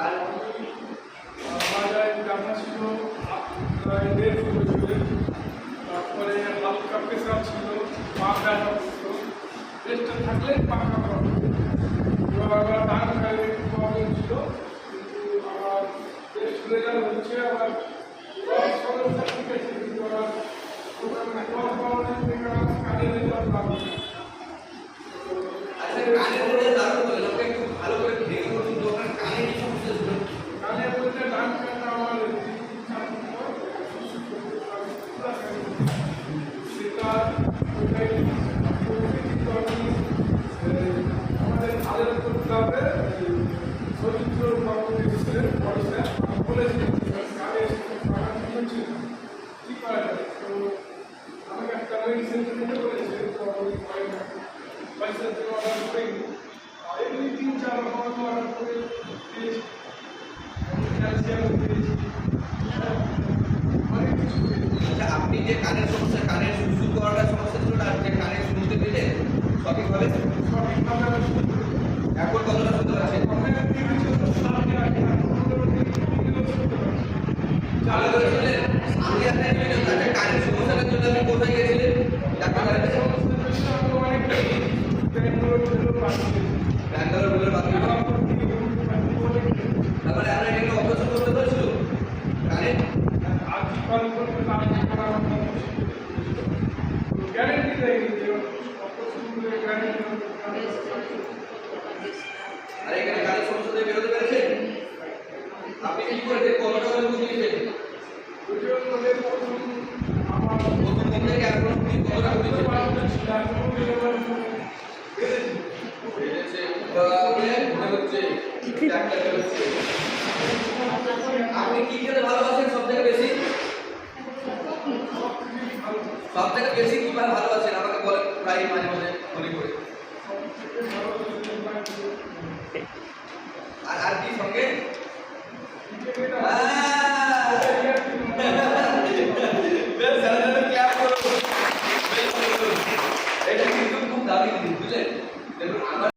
আর বাজারে জানা ছিল প্রায় 150 বছরের। তারপরে হালকা প্রেশার ছিল, পা ব্যথা করতো, রেস্টটা থাকলে পাখা করা হতো। এবার ডান খাইলে একটু প্রবলেম ছিল, কিন্তু আমার টেস্ট রেজাল্ট হচ্ছে আবার সমস্যা ঠিক আছে, কিন্তু আবার কাজে রেজাল্ট পাবো না। কানে বলতে ডান কানটা আমার সেটা ওইটাই আমাদের আলের করতে হবে। চরিত্র বাবু দিয়েছিলেন পয়সা বলেছিলেন কানে শুনছি কি করা যায়। তো আমাকে একটা মেডিসিন নিতে বলেছে, তো আমি পয়সা দিয়ে অর্ডার করিনি। এমনি 3-4 রকম অর্ডার করে দিয়েছি, ক্যালসিয়াম দিয়েছি, অনেক কিছু দিয়েছি। আচ্ছা, আপনি যে কানের সমস্যা, কানের সুস্থ করার সমস্যা ছিল না, যে কানে শুনতে পেলে সঠিকভাবে আমি শুনতে পারি। এখন কতটা শুনতে পাচ্ছেন? ভালো করে শুনলেন? আপনি আপনার কানের সমস্যাটার জন্য আপনি কোথায় গেছিলেন? ডাক্তারের কাছে? ব্যাঙ্গালোর বলে বাকি তারপরে আপনার এখানে অপারেশন করতে হয়েছিল কানে? গ্যারেন্টি দেয়নি যে আর এখানে কানের সমস্যা থেকে বেরোতে পেরেছেন? আপনি কি করেছেন? কত টাকা বুঝিয়েছেন? আমার প্রথম থেকে এখন অব্দি কত টাকা বেড়েছে? মনে হচ্ছে ডাক্তার বেরোচ্ছে। আপনি কি খেতে ভালোবাসেন সব থেকে বেশি? সব থেকে বেশি কি ভালোবাসেন আমাকে বলেন, প্রায় মাঝে মাঝে মনে করে।